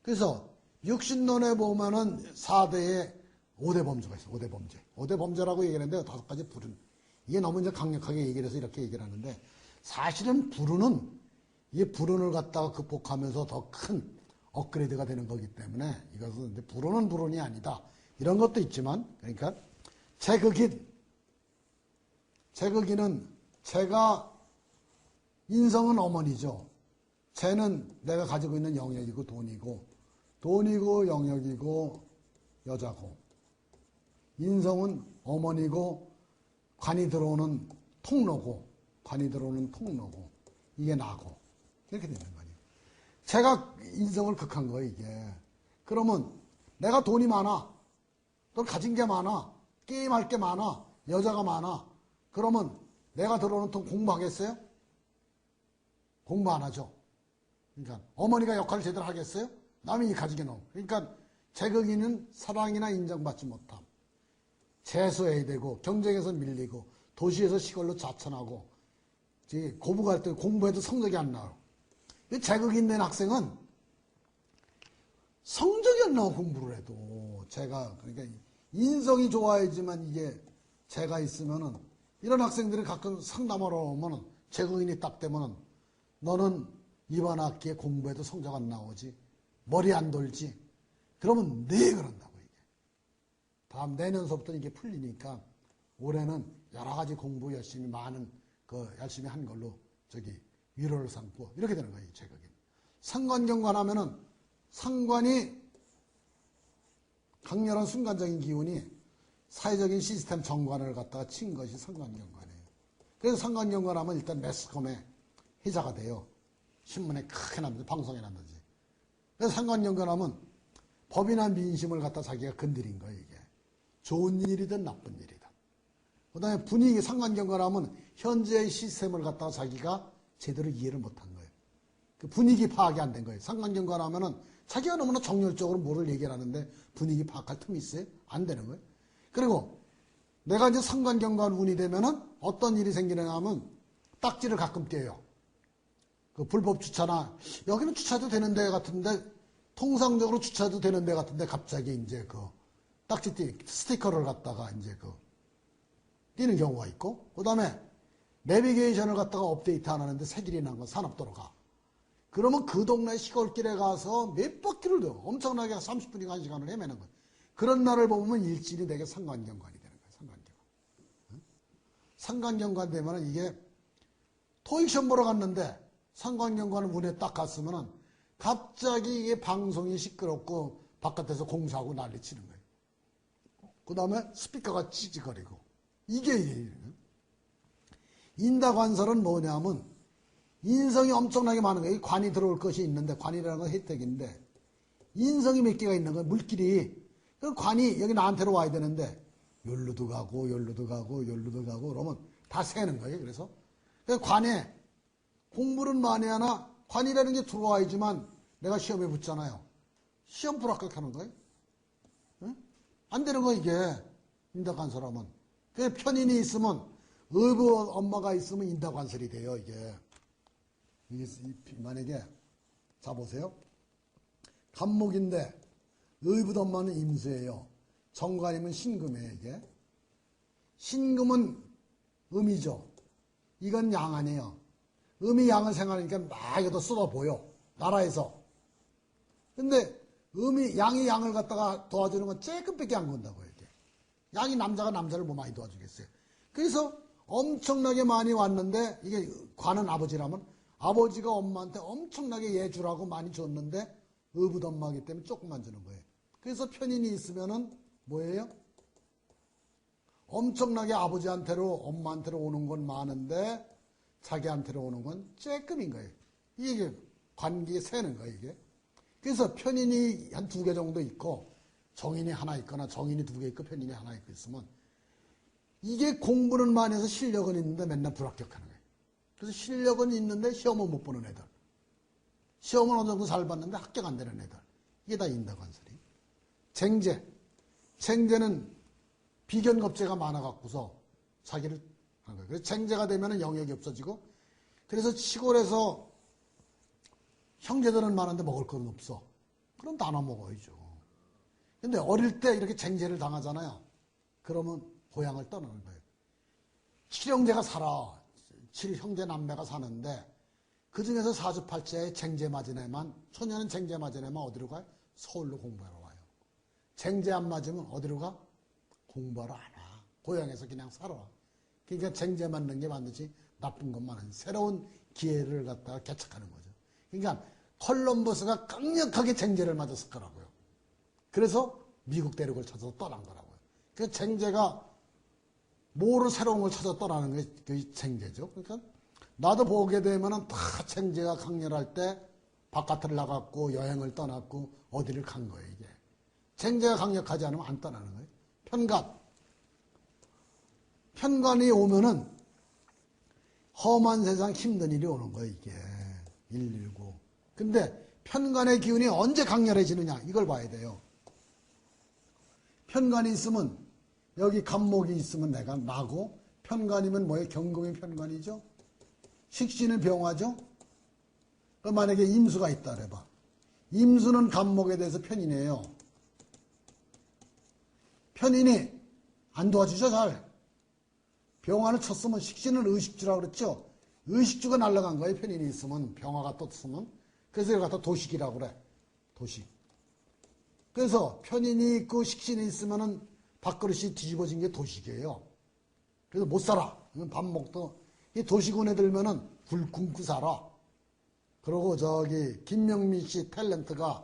그래서 육신론에 보면은 4대의 5대 범죄가 있어요. 5대 범죄. 5대 범죄라고 얘기하는데 5가지 불운. 이게 너무 이제 강력하게 얘기를 해서 이렇게 얘기를 하는데 사실은 불운은 이 불운을 갖다가 극복하면서 더 큰 업그레이드가 되는 거기 때문에 이것은 이제 불운은 불운이 아니다. 이런 것도 있지만 그러니까 재극인은 재가 인성은 어머니죠. 재는 내가 가지고 있는 영역이고 돈이고 영역이고 여자고 인성은 어머니고 관이 들어오는 통로고 이게 나고 이렇게 되는 거예요. 제가 인성을 극한 거예요 이게. 그러면 내가 돈이 많아 또 가진 게 많아 게임할 게 많아 여자가 많아 그러면 내가 들어오는 통 공부하겠어요? 공부 안 하죠. 그러니까 어머니가 역할을 제대로 하겠어요? 남이 가지게 놓은. 그러니까 재극인은 사랑이나 인정받지 못함. 재수해야 되고 경쟁에서 밀리고 도시에서 시골로 자천하고 고부 갈 때 공부해도 성적이 안 나와요. 재극인 된 학생은 성적이 안 나와 공부를 해도 제가 그러니까 인성이 좋아야지만 이게 재가 있으면은 이런 학생들이 가끔 상담하러 오면은 재극인이 딱 되면은 너는 이번 학기에 공부해도 성적 안 나오지 머리 안 돌지 그러면 네 그런다고 이게 다음 내년서부터 이게 풀리니까 올해는 여러 가지 공부 열심히 많은 열심히 한 걸로 위로를 삼고 이렇게 되는 거예요. 재극인. 상관경관하면은 상관이 강렬한 순간적인 기운이 사회적인 시스템 정관을 갖다가 친 것이 상관경관이에요. 그래서 상관경관하면 일단 매스컴의 회자가 돼요. 신문에 크게 나든지 방송에 나든지. 그래서 상관경관하면 법이나 민심을 갖다 자기가 건드린 거예요. 이게 좋은 일이든 나쁜 일이든. 그 다음에 분위기 상관경관하면 현재의 시스템을 갖다가 자기가 제대로 이해를 못한 거예요. 그 분위기 파악이 안 된 거예요. 상관경관하면은 자기가 너무나 정열적으로 뭐를 얘기를 하는데 분위기 파악할 틈이 있어요? 안 되는 거예요. 그리고 내가 이제 상관경관 운이 되면은 어떤 일이 생기느냐 하면 딱지를 가끔 떼요. 그 불법 주차나 여기는 주차도 되는 데 같은데 통상적으로 주차도 되는 데 같은데 갑자기 이제 딱지 스티커를 갖다가 이제 띄는 경우가 있고 그 다음에 내비게이션을 갖다가 업데이트 안 하는데 새길이 난 건 산업도로가. 그러면 그 동네 시골길에 가서 몇 바퀴를 더 엄청나게 30분이가 1시간을 헤매는 거예요. 그런 날을 보면 일진이 되게 상관경관이 되는 거예요. 상관경관. 상관경관 되면 이게 토익 시험 보러 갔는데 상관경관을 운에 딱 갔으면은 갑자기 이게 방송이 시끄럽고 바깥에서 공사하고 난리 치는 거예요. 그 다음에 스피커가 찌직거리고 이게 인다관설은 뭐냐면 인성이 엄청나게 많은 거예요. 관이 들어올 것이 있는데 관이라는 건 혜택인데 인성이 몇 개가 있는 거예요. 물길이. 그 관이 여기 나한테로 와야 되는데 여기로도 가고 그러면 다 새는 거예요. 그래서 관에 공부는 많이 하나 관이라는 게 들어와야지만 내가 시험에 붙잖아요. 시험 불합격하는 거예요. 응? 안 되는 거 이게 인다관설하면. 그 편인이 있으면 의부 엄마가 있으면 인다관설이 돼요. 이게 만약에 자 보세요. 간목인데 의붓 엄마는 임수예요. 정관이면 신금이에요. 이게 신금은 음이죠. 이건 양 아니에요. 음이 양을 생각하니까 막 이것도 쏟아 보여 나라에서. 근데 양이 양을 갖다가 도와주는 건 조금밖에 안 건다고요. 이게 양이 남자가 남자를 뭐 많이 도와주겠어요. 그래서 엄청나게 많이 왔는데 이게 관은 아버지라면 아버지가 엄마한테 엄청나게 예주라고 많이 줬는데 의붓 엄마이기 때문에 조금만 주는 거예요. 그래서 편인이 있으면은 뭐예요? 엄청나게 아버지한테로 엄마한테로 오는 건 많은데 자기한테로 오는 건 조금인 거예요. 이게 관계에 새는 거예요. 이게. 그래서 편인이 한 2개 정도 있고 정인이 하나 있거나 정인이 2개 있고 편인이 하나 있고 있으면 이게 공부는 많이 해서 실력은 있는데 맨날 불합격하는 거예요. 그래서 실력은 있는데 시험은 못 보는 애들. 시험은 어느 정도 잘 봤는데 합격 안 되는 애들. 이게 다 인다관설이. 쟁제는 비견겁제가 많아갖고서 자기를 하는 거예요. 그래서 쟁제가 되면 영역이 없어지고 그래서 시골에서 형제들은 많은데 먹을 건 없어. 그럼 나눠 먹어야죠. 근데 어릴 때 이렇게 쟁제를 당하잖아요. 그러면 고향을 떠나는 거예요. 7형제가 살아. 7형제 남매가 사는데 그 중에서 사주팔자에 쟁제 맞은 애만, 처녀는 쟁제 맞은 애만 어디로 가요? 서울로 공부하러 와요. 쟁제 안 맞으면 어디로 가? 공부하러 안 와. 고향에서 그냥 살아. 그러니까 쟁제 맞는 게 반드시 나쁜 것만 아니에요. 새로운 기회를 갖다가 개척하는 거죠. 그러니까 콜럼버스가 강력하게 쟁제를 맞았을 거라고요. 그래서 미국 대륙을 찾아서 떠난 거라고요. 그 쟁제가 뭐를 새로운 걸 찾아 떠나는 게 그 쟁제죠. 그러니까 나도 보게 되면은 다 쟁제가 강렬할 때 바깥을 나갔고 여행을 떠났고 어디를 간 거예요, 이게. 쟁제가 강력하지 않으면 안 떠나는 거예요. 편관이 오면은 험한 세상 힘든 일이 오는 거예요, 이게. 119. 근데 편관의 기운이 언제 강렬해지느냐, 이걸 봐야 돼요. 편관이 있으면, 여기 간목이 있으면 내가 나고, 편관이면 뭐예요? 경금이 편관이죠? 식신은 병화죠? 그럼 만약에 임수가 있다 그래봐. 임수는 간목에 대해서 편인이에요. 편인이 안 도와주죠, 잘. 병화를 쳤으면 식신은 의식주라고 그랬죠? 의식주가 날아간 거예요, 편인이 있으면. 병화가 떴으면. 그래서 이걸 갖다 도식이라고 그래. 도식. 그래서 편인이 있고 식신이 있으면은 밥그릇이 뒤집어진 게 도식이에요. 그래서 못 살아. 밥 먹도. 이 도시군에 들면은 굶고 살아. 그리고 저기 김명민 씨 탤런트가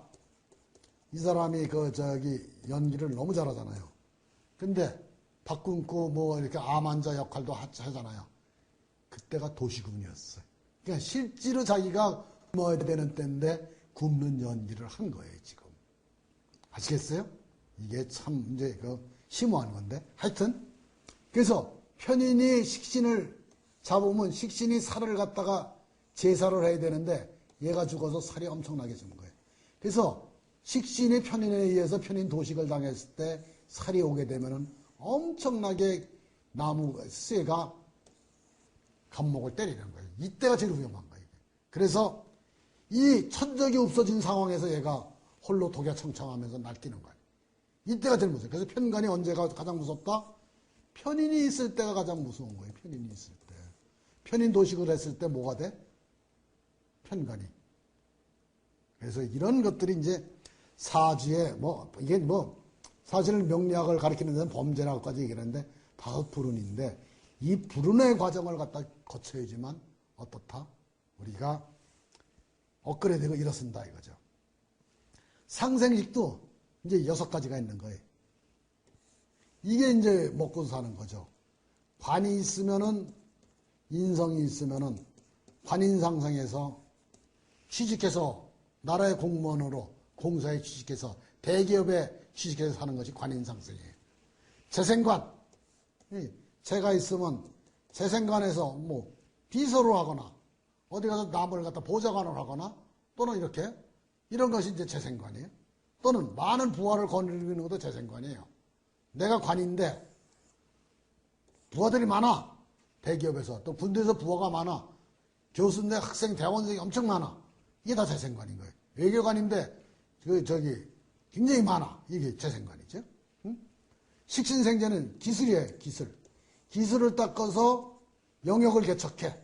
이 사람이 연기를 너무 잘하잖아요. 근데 밥 굶고 뭐 이렇게 암 환자 역할도 하잖아요. 그때가 도시군이었어요. 그러니까 실제로 자기가 굶어야 되는 때인데 굶는 연기를 한 거예요, 지금. 아시겠어요? 이게 참 이제 심오한 건데. 하여튼 그래서 편인이 식신을 잡으면 식신이 살을 갖다가 제사를 해야 되는데 얘가 죽어서 살이 엄청나게 준 거예요. 그래서 식신이 편인에 의해서 편인 도식을 당했을 때 살이 오게 되면은 엄청나게 나무 쇠가 간목을 때리는 거예요. 이때가 제일 위험한 거예요. 그래서 이 천적이 없어진 상황에서 얘가 홀로 독야청청하면서 날뛰는 거예요. 이때가 제일 무서워요. 그래서 편관이 언제가 가장 무섭다? 편인이 있을 때가 가장 무서운 거예요. 편인이 있을 때. 편인 도식을 했을 때 뭐가 돼? 편관이. 그래서 이런 것들이 이제 사주에 이게 사실 명리학을 가리키는 데는 범죄라고까지 얘기하는데 5불운인데 이 불운의 과정을 갖다 거쳐야지만 어떻다? 우리가 업그레이드가 일어선다 이거죠. 상생식도 이제 6가지가 있는 거예요. 이게 이제 먹고 사는 거죠. 관이 있으면은 인성이 있으면은 관인상생에서 취직해서 나라의 공무원으로 공사에 취직해서 대기업에 취직해서 사는 것이 관인상생이에요. 재생관. 제가 있으면 재생관에서 비서를 하거나 어디 가서 남을 갖다 보좌관을 하거나 또는 이렇게 이런 것이 이제 재생관이에요. 또는 많은 부하를 거느리는 것도 재생관이에요. 내가 관인데 부하들이 많아. 대기업에서 또 군대에서 부하가 많아. 교수인데 학생 대원생이 엄청 많아. 이게 다 재생관인 거예요. 외교관인데 굉장히 많아. 이게 재생관이죠. 응? 식신생제는 기술이에요. 기술을 닦아서 영역을 개척해.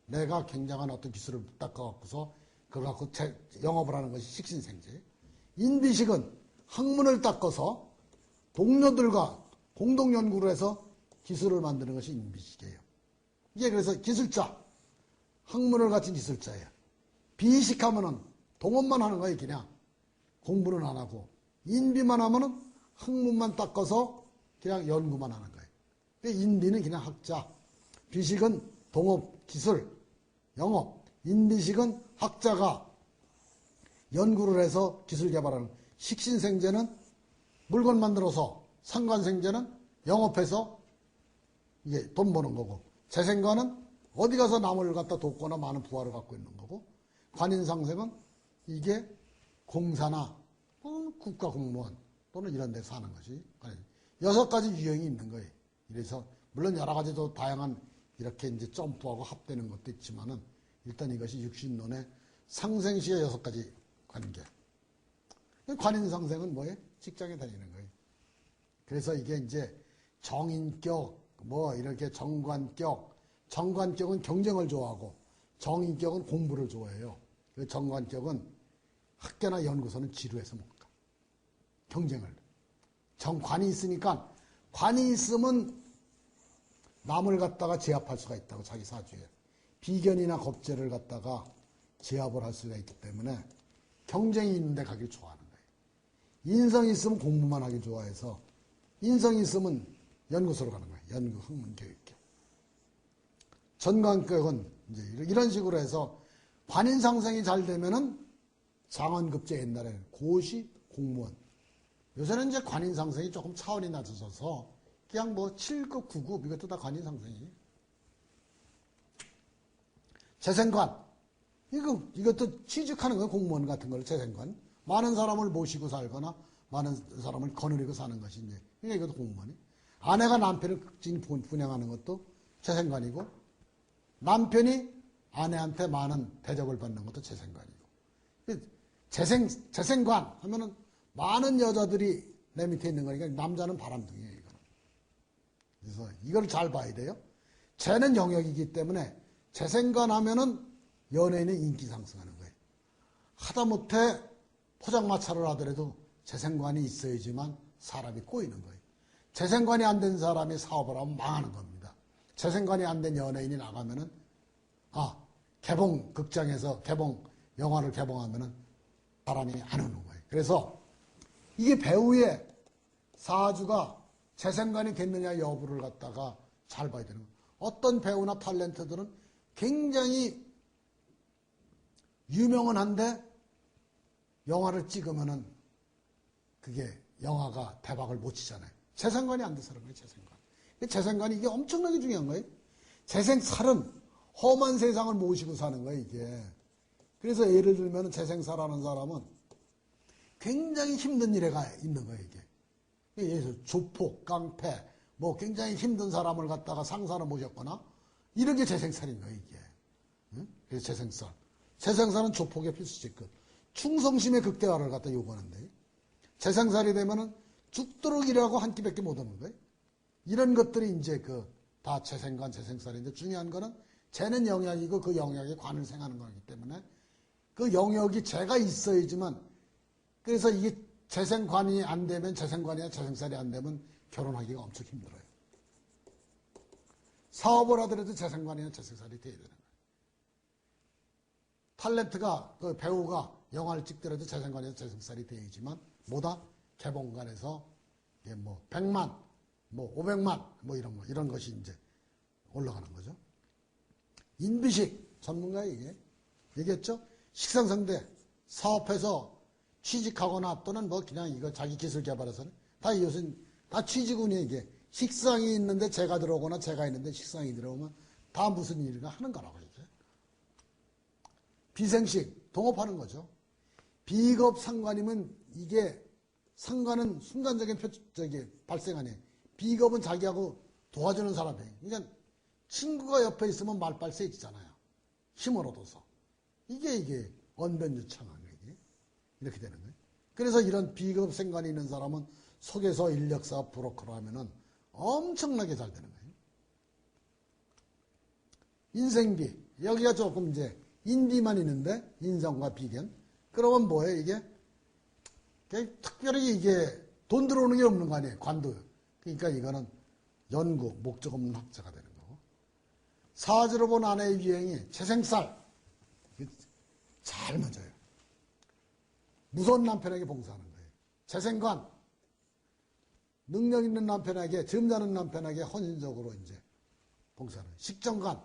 내가 굉장한 어떤 기술을 닦아갖고서 그걸 갖고 영업을 하는 것이 식신생제. 인비식은 학문을 닦아서 동료들과 공동연구를 해서 기술을 만드는 것이 인비식이에요. 이게 그래서 기술자, 학문을 갖춘 기술자예요. 비식하면은 동업만 하는 거예요, 그냥. 공부는 안 하고. 인비만 하면은 학문만 닦아서 그냥 연구만 하는 거예요. 인비는 그냥 학자. 비식은 동업, 기술, 영업. 인비식은 학자가 연구를 해서 기술 개발하는. 식신생제는 물건 만들어서, 상관생제는 영업해서 이게 돈 버는 거고, 재생관은 어디 가서 남을 갖다 돕거나 많은 부하를 갖고 있는 거고, 관인상생은 이게 공사나 국가 공무원 또는 이런 데서 하는 것이 6가지 유형이 있는 거예요. 그래서 물론 여러 가지 더 다양한 이렇게 이제 점프하고 합되는 것도 있지만은 일단 이것이 육신론의 상생시의 6가지 관계. 관인상생은 뭐예요? 직장에 다니는 거예요. 그래서 이게 이제 정인격, 뭐 이렇게 정관격은 경쟁을 좋아하고 정인격은 공부를 좋아해요. 정관격은 학교나 연구소는 지루해서 못 가. 경쟁을. 관이 있으니까 관이 있으면 남을 갖다가 제압할 수가 있다고 자기 사주에. 비견이나 겁재를 갖다가 제압을 할 수가 있기 때문에 경쟁이 있는데 가길 좋아하는 거예요. 인성이 있으면 공부만 하기 좋아해서 인성이 있으면 연구소로 가는 거예요. 연구, 학문, 교육계. 전관격은 이제 이런 식으로 해서 관인상생이 잘 되면은 장원급제 옛날에는 고시, 공무원. 요새는 이제 관인상생이 조금 차원이 낮아져서 그냥 뭐 7급, 9급 이것도 다 관인상생이에요. 재생관. 이것도 취직하는 거예요. 공무원 같은 걸 재생관. 많은 사람을 모시고 살거나 많은 사람을 거느리고 사는 것이 이제. 그러니까 이것도 공무원이. 아내가 남편을 극진히 분양하는 것도 재생관이고 남편이 아내한테 많은 대접을 받는 것도 재생관이고. 재생관 하면은 많은 여자들이 내 밑에 있는 거니까 남자는 바람둥이에요, 이거는. 그래서 이걸 잘 봐야 돼요. 재는 영역이기 때문에 재생관 하면은 연예인의 인기 상승하는 거예요. 하다못해 포장마차를 하더라도 재생관이 있어야지만 사람이 꼬이는 거예요. 재생관이 안 된 사람이 사업을 하면 망하는 겁니다. 재생관이 안 된 연예인이 나가면은, 극장에서 영화를 개봉하면은 사람이 안 오는 거예요. 그래서 이게 배우의 사주가 재생관이 됐느냐 여부를 갖다가 잘 봐야 되는 거예요. 어떤 배우나 탤런트들은 굉장히 유명은 한데 영화를 찍으면은 그게 영화가 대박을 못 치잖아요. 재생관이 안 돼서 그런 거예요, 재생관. 재생관이 이게 엄청나게 중요한 거예요. 재생살은 험한 세상을 모시고 사는 거예요, 이게. 그래서 예를 들면 재생사라는 사람은 굉장히 힘든 일에가 있는 거예요, 이게. 예를 들어서 조폭, 깡패, 뭐 굉장히 힘든 사람을 갖다가 상사로 모셨거나 이런 게 재생살인 거예요, 이게. 그래서 재생살. 재생살은 조폭의 필수직급. 충성심의 극대화를 갖다 요구하는데 재생살이 되면은 죽도록 일하고 한 끼밖에 못 하는 거예요. 이런 것들이 이제 다 재생관, 재생살인데 중요한 거는 재는 영역이고 그 영역에 관을 생하는 거기 때문에 그 영역이 재가 있어야지만 그래서 이게 재생관이 안 되면 재생관이나 재생살이 안 되면 결혼하기가 엄청 힘들어요. 사업을 하더라도 재생관이나 재생살이 돼야 되는 거예요. 탤런트가 배우가 영화를 찍더라도 재생관이나 재생살이 돼야지만 뭐다? 개봉관에서 뭐 100만, 뭐 500만 뭐 이런 것이 이제 올라가는 거죠. 인비식 전문가예요, 이게. 얘기했죠? 식상상대 사업해서 취직하거나 또는 뭐 그냥 이거 자기 기술 개발해서는 다 요즘 다 취직운이에요, 이게. 식상이 있는데 재가 들어오거나 재가 있는데 식상이 들어오면 다 무슨 일을 하는 거라고 이게. 비생식 동업하는 거죠. 비겁 상관이면 이게 상관은 순간적인 발생하네. 비겁은 자기하고 도와주는 사람이에요. 그러니까 친구가 옆에 있으면 말빨 세지잖아요. 힘을 얻어서. 이게 언변유창한 거예요. 이렇게 되는 거예요. 그래서 이런 비겁 생관이 있는 사람은 속에서 인력사업 브로커로 하면은 엄청나게 잘 되는 거예요. 인생비. 여기가 조금 이제 인비만 있는데 인성과 비견. 그러면 뭐예요, 이게? 특별히 이게 돈 들어오는 게 없는 거 아니에요, 관도. 그러니까 이거는 연구, 목적 없는 학자가 되는 거고. 사주로 본 아내의 유행이 재생살. 잘 맞아요. 무서운 남편에게 봉사하는 거예요. 재생관. 능력 있는 남편에게, 점잖은 남편에게 헌신적으로 이제 봉사하는 거예요. 식정관.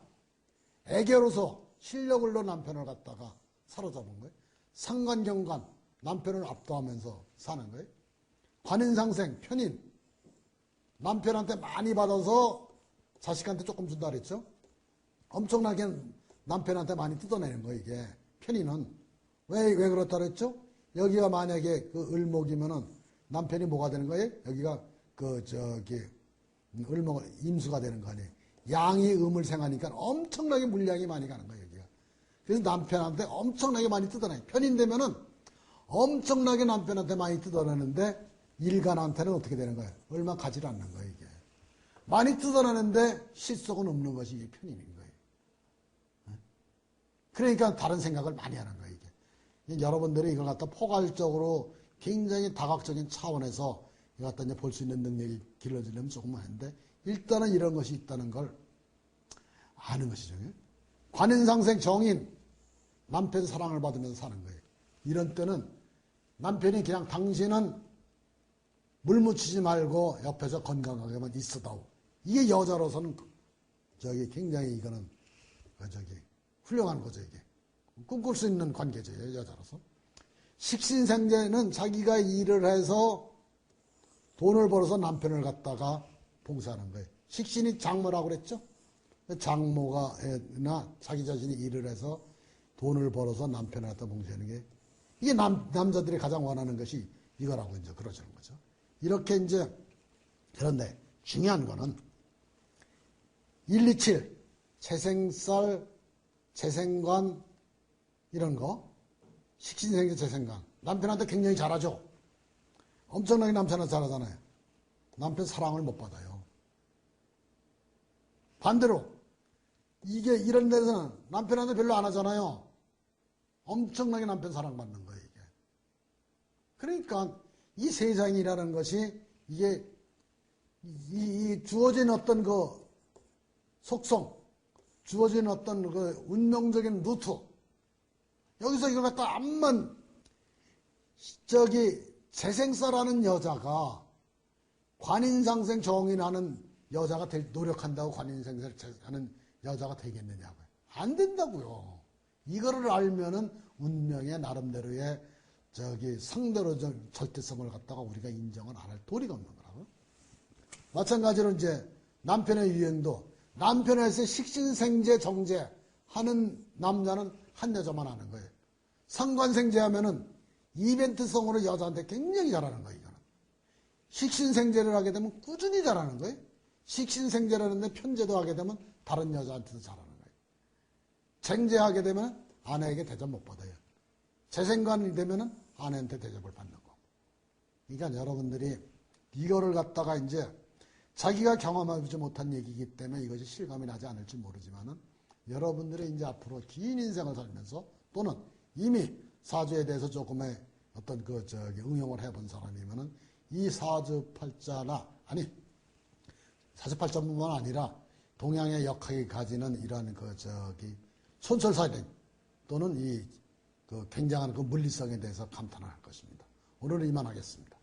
애교로서 실력으로 남편을 갖다가 사로잡은 거예요. 상관경관. 남편을 압도하면서 사는 거예요. 관인상생, 편인. 남편한테 많이 받아서 자식한테 조금 준다 그랬죠? 엄청나게 남편한테 많이 뜯어내는 거예요, 이게. 편인은. 왜 그렇다 그랬죠? 여기가 만약에 을목이면은 남편이 뭐가 되는 거예요? 여기가 을목, 임수가 되는 거 아니에요. 양이 음을 생하니까 엄청나게 물량이 많이 가는 거예요, 여기가. 그래서 남편한테 엄청나게 많이 뜯어내요. 편인 되면은 엄청나게 남편한테 많이 뜯어내는데 일간한테는 어떻게 되는 거예요? 얼마 가지 않는 거예요, 이게. 많이 뜯어내는데 실속은 없는 것이 이게 편인인 거예요. 그러니까 다른 생각을 많이 하는 거예요, 이게. 여러분들이 이걸 갖다 포괄적으로 굉장히 다각적인 차원에서 이걸 갖다 이제 볼 수 있는 능력이 길러지려면 조금 하는데, 일단은 이런 것이 있다는 걸 아는 것이죠. 관인상생 정인, 남편 사랑을 받으면서 사는 거예요. 이런 때는 남편이 그냥 당신은 물 묻히지 말고 옆에서 건강하게만 있어다오. 이게 여자로서는 굉장히 이거는 훌륭한 거죠, 이게. 꿈꿀 수 있는 관계죠, 여자로서. 식신생제는 자기가 일을 해서 돈을 벌어서 남편을 갖다가 봉사하는 거예요. 식신이 장모라고 그랬죠? 장모가나 자기 자신이 일을 해서 돈을 벌어서 남편을 갖다 봉사하는 게, 이게 남자들이 가장 원하는 것이 이거라고 이제 그러시는 거죠. 이렇게 이제, 그런데 중요한 거는 127, 재생살, 재생관, 이런 거, 식신생제 재생관. 남편한테 굉장히 잘하죠? 엄청나게 남편한테 잘하잖아요. 남편 사랑을 못 받아요. 반대로, 이게 이런 데서는 남편한테 별로 안 하잖아요. 엄청나게 남편 사랑받는 거예요, 이게. 그러니까 이 세상이라는 것이 이게 이 주어진 어떤 그 속성, 주어진 어떤 그 운명적인 루트, 여기서 이걸 갖다 암만 재생사라는 여자가 관인상생 정인하는 여자가 노력한다고 관인상생을 하는 여자가 되겠느냐고요. 안 된다고요. 이거를 알면은 운명의 나름대로의 상대로 절대성을 갖다가 우리가 인정을 안 할 도리가 없는 거라고요. 마찬가지로 이제 남편의 유행도, 남편에서 식신생제 정제 하는 남자는 한 여자만 하는 거예요. 상관생제 하면은 이벤트성으로 여자한테 굉장히 잘하는 거예요, 이거는. 식신생제를 하게 되면 꾸준히 잘하는 거예요. 식신생제라는데 편제도 하게 되면 다른 여자한테도 잘하는 거예요. 생제하게 되면 아내에게 대접 못 받아요. 재생관이 되면은 아내한테 대접을 받는 거. 그러니까 여러분들이 이거를 갖다가 이제 자기가 경험하지 못한 얘기이기 때문에 이것이 실감이 나지 않을지 모르지만은 여러분들이 이제 앞으로 긴 인생을 살면서 또는 이미 사주에 대해서 조금의 어떤 응용을 해본 사람이면은 이 사주팔자나, 아니, 사주팔자뿐만 아니라 동양의 역학이 가지는 이러한 촌철살인 또는 이 굉장한 그 물리성에 대해서 감탄할 것입니다. 오늘은 이만하겠습니다.